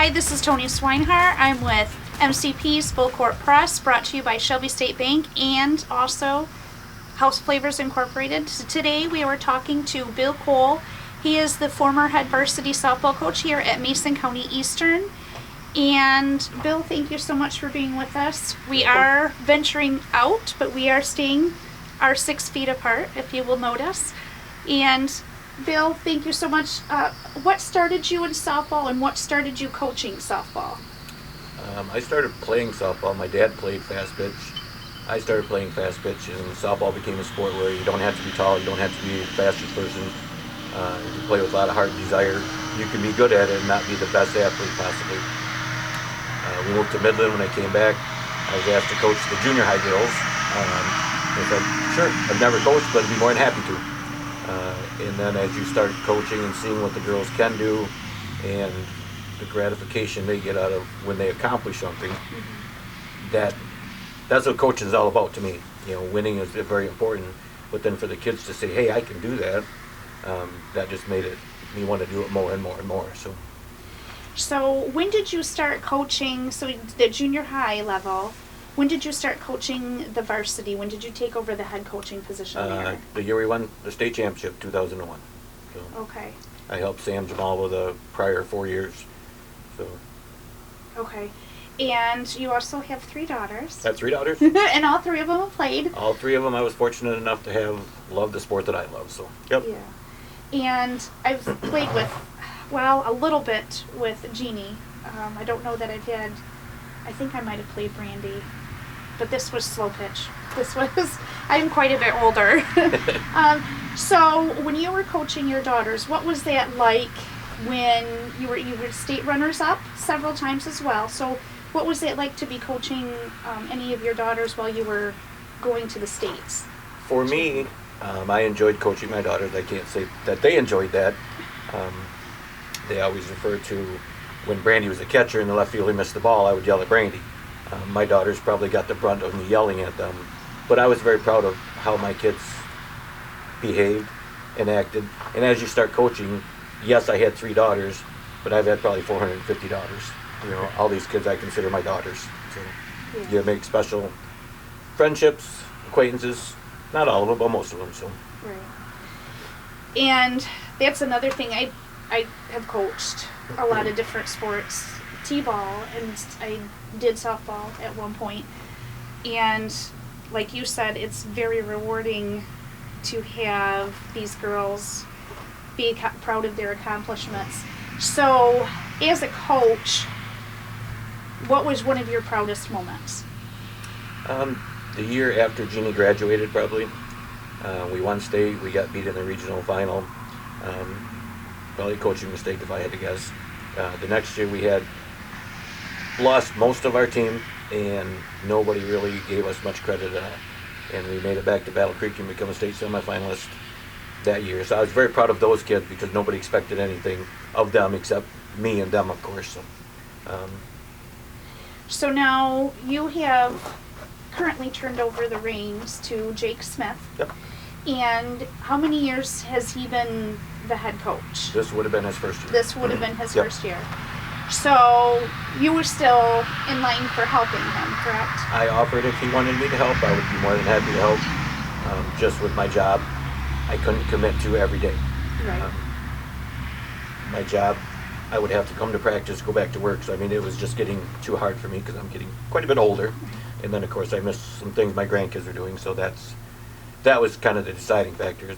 Hi, this is Toni Swinehart. I'm with MCP's Full Court Press, brought to you by Shelby State Bank and also House Flavors Incorporated. So today we were talking to Bill Cole. He is the former head varsity softball coach here at Mason County Eastern. And Bill, thank you so much for being with us. We are venturing out, but we are staying our 6 feet apart, if you will notice. And Bill, thank you so much. What started you in softball and what started you coaching softball? I started playing softball. My dad played fast pitch. I started playing fast pitch, and softball became a sport where you don't have to be tall, you don't have to be the fastest person. You play with a lot of heart and desire. You can be good at it and not be the best athlete possibly. We moved to Midland. When I came back, I was asked to coach the junior high girls. I said, sure, I've never coached, but I'd be more than happy to. And then as you start coaching and seeing what the girls can do and the gratification they get out of when they accomplish something, that's what coaching is all about to me. You know, winning is very important, but then for the kids to say, hey, I can do that, that just made me want to do it more and more and more. So when did you start coaching, so the junior high level, when did you start coaching the varsity? When did you take over the head coaching position there? The year we won the state championship, 2001. So okay. I helped Sam Jamal with the prior 4 years. So. Okay. And you also have 3 daughters. I have 3 daughters. And all 3 of them have played. All 3 of them I was fortunate enough to have loved the sport that I love. So, yep. Yeah. And I've played with, well, a little bit with Jeannie. I don't know that I think I might have played Brandy. But this was slow pitch. I'm quite a bit older. So when you were coaching your daughters, what was that like when you were state runners up several times as well? So what was it like to be coaching any of your daughters while you were going to the States? For me, I enjoyed coaching my daughters. I can't say that they enjoyed that. They always refer to when Brandy was a catcher and the left fielder missed the ball, I would yell at Brandy. My daughters probably got the brunt of me yelling at them, but I was very proud of how my kids behaved and acted. And as you start coaching, yes, I had 3 daughters, but I've had probably 450 daughters. You know, all these kids I consider my daughters. So you make special friendships, acquaintances, not all of them, but most of them. So. Right. And that's another thing. I have coached a lot of different sports, t-ball, and I did softball at one point. And like you said, it's very rewarding to have these girls be proud of their accomplishments. So, as a coach, what was one of your proudest moments? The year after Jeannie graduated, probably. We won state. We got beat in the regional final. Probably a coaching mistake if I had to guess. The next year we had lost most of our team, and nobody really gave us much credit. And we made it back to Battle Creek and become a state semifinalist that year. So I was very proud of those kids because nobody expected anything of them except me and them, of course. So now you have currently turned over the reins to Jake Smith. Yep. And how many years has he been the head coach? This would have been his first year. This would have been his first year. So you were still in line for helping him, correct? I offered if he wanted me to help, I would be more than happy to help. Just with my job, I couldn't commit to every day. Right. My job, I would have to come to practice, go back to work. So, I mean, it was just getting too hard for me because I'm getting quite a bit older. And then, of course, I missed some things my grandkids are doing. So that was kind of the deciding factor.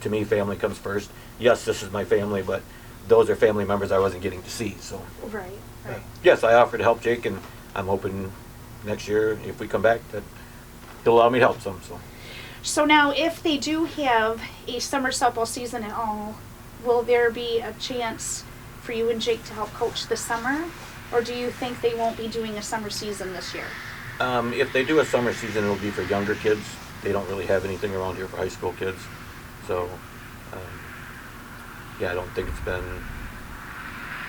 To me, family comes first. Yes, this is my family, but those are family members I wasn't getting to see. So, right. Yes, I offered to help Jake, and I'm hoping next year, if we come back, that he'll allow me to help some. So now, if they do have a summer softball season at all, will there be a chance for you and Jake to help coach this summer? Or do you think they won't be doing a summer season this year? If they do a summer season, it'll be for younger kids. They don't really have anything around here for high school kids. So, I don't think it's been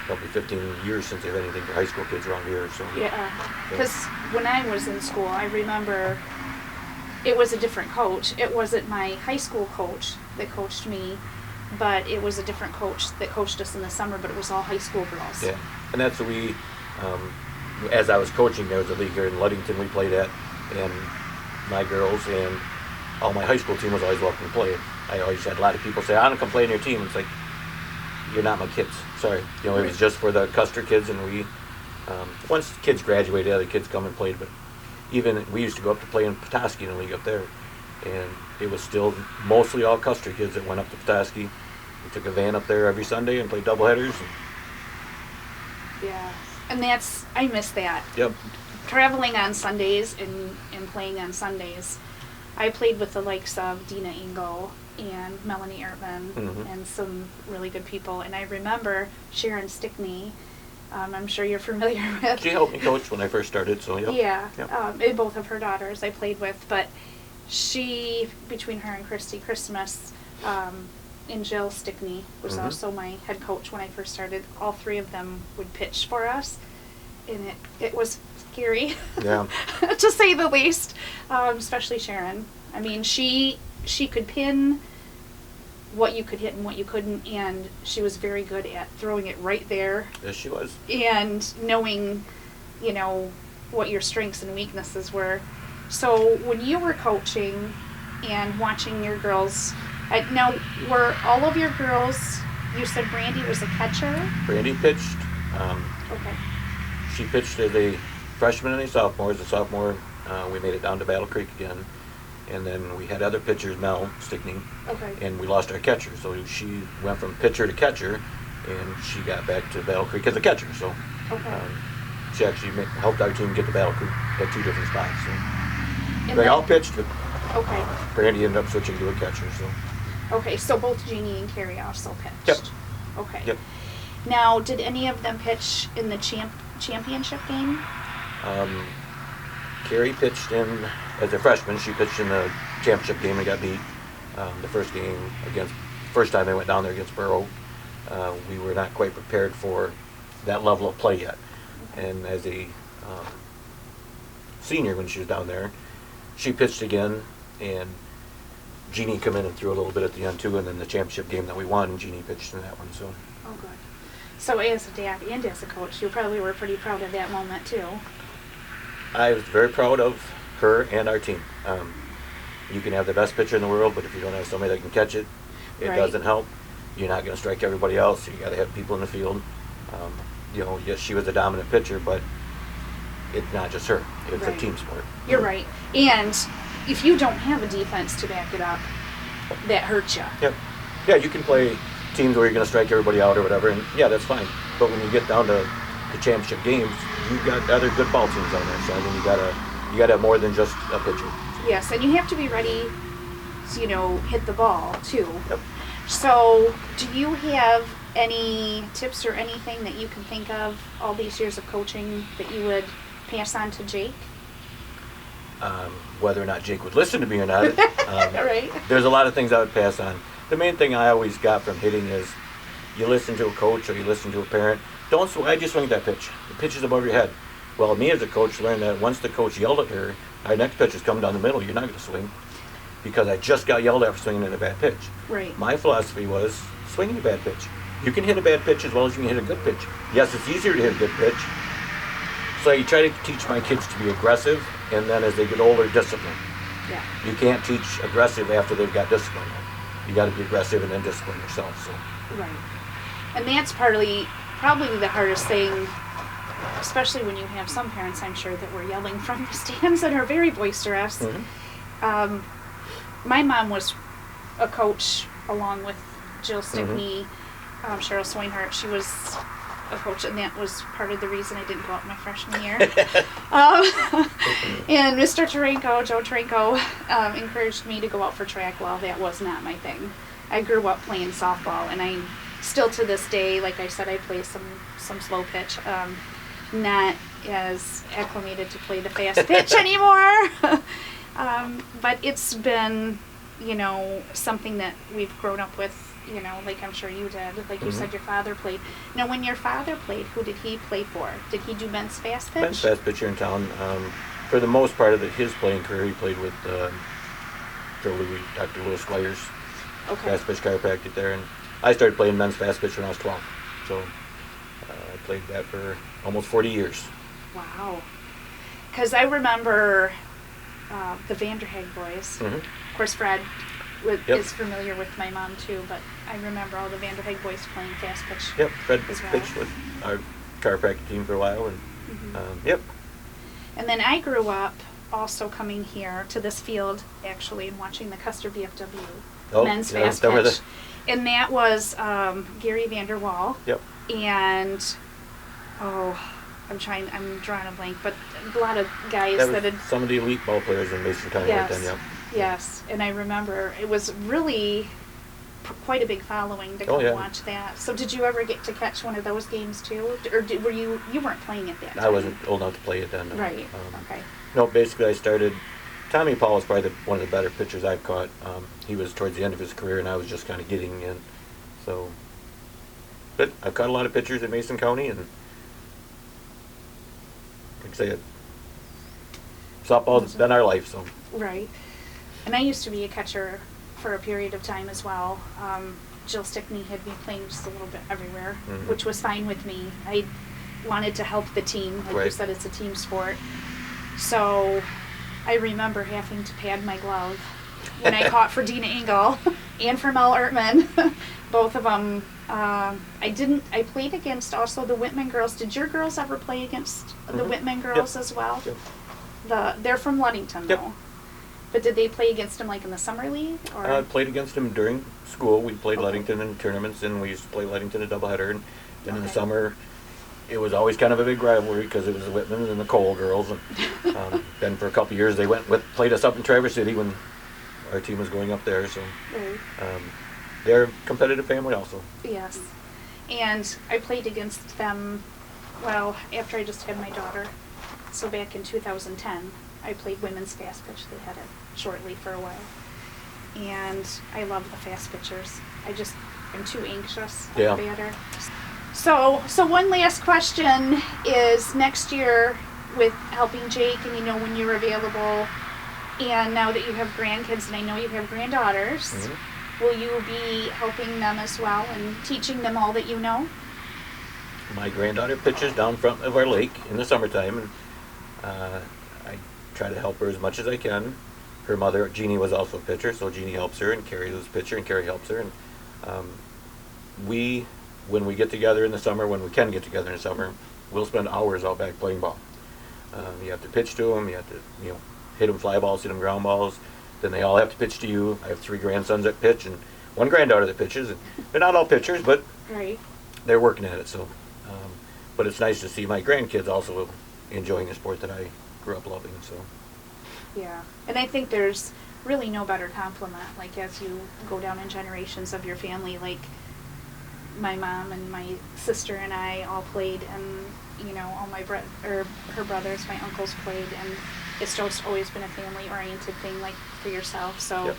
probably 15 years since they've had anything for high school kids around here. So yeah, because when I was in school, I remember it was a different coach. It wasn't my high school coach that coached me. but it was a different coach that coached us in the summer, but it was all high school girls. Yeah, and that's what we, as I was coaching, there was a league here in Ludington we played at, and my girls and all my high school team was always welcome to play. I always had a lot of people say, I don't come play in your team. It's like, you're not my kids. Sorry. You know, it was just for the Custer kids, and we, once kids graduated, other kids come and played, but even, we used to go up to play in Petoskey in a league up there, and it was still mostly all Custer kids that went up to Petoskey. We took a van up there every Sunday and played doubleheaders. Yeah, and I miss that. Yep. Traveling on Sundays and playing on Sundays. I played with the likes of Dina Engel and Melanie Ertman and some really good people. And I remember Sharon Stickney, I'm sure you're familiar with. She helped me coach when I first started, so yep. Yeah, yep. And both of her daughters I played with. But she, between her and Christy Christmas, and Jill Stickney was also my head coach when I first started. All three of them would pitch for us. And it was scary, yeah. to say the least, especially Sharon. I mean, she could pin what you could hit and what you couldn't, and she was very good at throwing it right there. Yes, she was. And knowing, you know, what your strengths and weaknesses were. So when you were coaching and watching your girls, now were all of your girls, you said Brandy was a catcher? Brandy pitched. Okay. She pitched as a freshman and a sophomore. As a sophomore, we made it down to Battle Creek again. And then we had other pitchers, Mel Stickney, and we lost our catcher. So she went from pitcher to catcher, and she got back to Battle Creek as a catcher. So she actually helped our team get to Battle Creek at 2 different spots. So they all pitched, but Brandy ended up switching to a catcher. So so both Jeannie and Carrie also pitched. Yep. Okay. Yep. Now, did any of them pitch in the championship game? Carrie pitched in as a freshman. She pitched in the championship game and got beat. The first time they went down there against Borough, we were not quite prepared for that level of play yet. And as a senior, when she was down there, she pitched again, and Jeannie come in and threw a little bit at the end too. And then the championship game that we won, Jeannie pitched in that one. So. Oh, good. So as a dad and as a coach, you probably were pretty proud of that moment too. I was very proud of her and our team. You can have the best pitcher in the world, but if you don't have somebody that can catch it, it doesn't help. You're not going to strike everybody else. So you got to have people in the field. You know, yes, she was a dominant pitcher, but it's not just her. It's a team sport. You're right. And if you don't have a defense to back it up, that hurts you. Yep. Yeah, you can play teams where you're going to strike everybody out or whatever, and yeah, that's fine. But when you get down to the championship games, you've got other good ball teams on there. So I mean, you gotta have more than just a pitcher. Yes, and you have to be ready to, you know, hit the ball too. Yep. So, do you have any tips or anything that you can think of all these years of coaching that you would pass on to Jake? Whether or not Jake would listen to me or not, right. There's a lot of things I would pass on. The main thing I always got from hitting is you listen to a coach or you listen to a parent. I just swing that pitch. The pitch is above your head. Well, me as a coach learned that once the coach yelled at her, our next pitch is coming down the middle, you're not going to swing because I just got yelled at for swinging at a bad pitch. Right. My philosophy was swinging a bad pitch. You can hit a bad pitch as well as you can hit a good pitch. Yes, it's easier to hit a good pitch. So I try to teach my kids to be aggressive, and then as they get older, discipline. Yeah. You can't teach aggressive after they've got discipline. You got to be aggressive and then discipline yourself. So. Right. And that's probably the hardest thing, especially when you have some parents, I'm sure, that were yelling from the stands and are very boisterous. My mom was a coach along with Jill Stickney, Cheryl Swinehart. She was a coach, and that was part of the reason I didn't go out my freshman year. And Mr. Joe Tarenko, encouraged me to go out for track. Well, that was not my thing. I grew up playing softball, and I still to this day, like I said, I play some slow pitch. Not as acclimated to play the fast pitch anymore. But it's been, you know, something that we've grown up with, you know, like I'm sure you did. Like you said, your father played. Now, when your father played, who did he play for? Did he do men's fast pitch? Men's fast pitch here in town. For the most part of his playing career, he played with Dr. Louis Squires. Okay. fast pitch chiropractic there, and I started playing men's fast pitch when I was 12. So I played that for almost 40 years. Wow. Because I remember the Vanderhaeg boys. Mm-hmm. Of course, Fred is familiar with my mom too, but I remember all the Vanderhaeg boys playing fast pitch. Yep, Fred as well. pitched with our chiropractic team for a while, and yep. And then I grew up also coming here to this field, actually, and watching the CUSTER VFW men's fast pitch. And that was Gary Vanderwall. Yep. And, I'm drawing a blank, but a lot of guys that had... some of the elite ball players in Mason County right then, yep. Yes, and I remember it was really quite a big following to come watch that. So did you ever get to catch one of those games too? Or were you weren't playing at that time? I wasn't old enough to play it then. No. Right, okay. No, basically I started... Tommy Paul was probably one of the better pitchers I've caught. He was towards the end of his career, and I was just kind of getting in. So, but I've caught a lot of pitchers in Mason County, and like I say, softball's been our life. So. Right. And I used to be a catcher for a period of time as well. Jill Stickney had me playing just a little bit everywhere, which was fine with me. I wanted to help the team. Like you said, it's a team sport. So I remember having to pad my glove when I caught for Dina Engel and for Mel Ertman. Both of them. I played against also the Whitman girls. Did your girls ever play against the Whitman girls as well? Yep. They're from Ludington though. But did they play against them like in the summer league? Or? I played against them during school. We played Ludington in tournaments, and we used to play Ludington a doubleheader. And then in the summer, it was always kind of a big rivalry because it was the Whitmans and the Cole girls. And then for a couple of years, they played us up in Traverse City when our team was going up there. So they're a competitive family also. Yes. And I played against them, well, after I just had my daughter. So back in 2010. I played women's fast pitch. They had it shortly for a while. And I love the fast pitchers. I'm too anxious on the batter. So one last question is next year with helping Jake and when you're available and now that you have grandkids and I know you have granddaughters, will you be helping them as well and teaching them all that you know? My granddaughter pitches down front of our lake in the summertime, and I try to help her as much as I can. Her mother, Jeannie, was also a pitcher, so Jeannie helps her, and Carrie was a pitcher, and Carrie helps her. And when we get together in the summer, when we can get together in the summer, we'll spend hours out back playing ball. You have to pitch to them, you have to hit them fly balls, hit them ground balls. Then they all have to pitch to you. I have 3 grandsons that pitch, and 1 granddaughter that pitches. And they're not all pitchers, but they're working at it. So, but it's nice to see my grandkids also enjoying the sport that I grew up loving. So. Yeah, and I think there's really no better compliment. Like as you go down in generations of your family, like my mom and my sister and I all played, and all my her brothers, my uncles played, and it's just always been a family-oriented thing, like for yourself. So,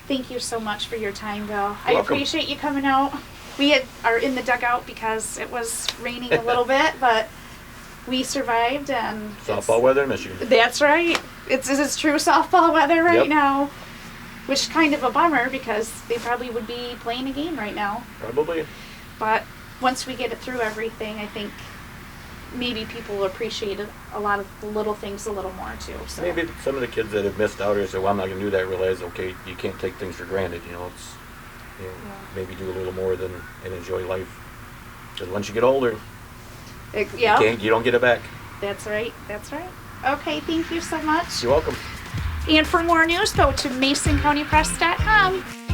thank you so much for your time, Bill. I appreciate you coming out. We are in the dugout because it was raining a little bit, but we survived, and softball weather in Michigan. That's right. It's true softball weather right now, which is kind of a bummer because they probably would be playing a game right now. Probably. But once we get it through everything, I think maybe people will appreciate a lot of the little things a little more too. So maybe some of the kids that have missed out or say, "Well, I'm not going to do that," realize, okay, you can't take things for granted. It's maybe do a little more and enjoy life. Because once you get older, you don't get it back. That's right. Okay, thank you so much. You're welcome. And for more news, go to MasonCountyPress.com.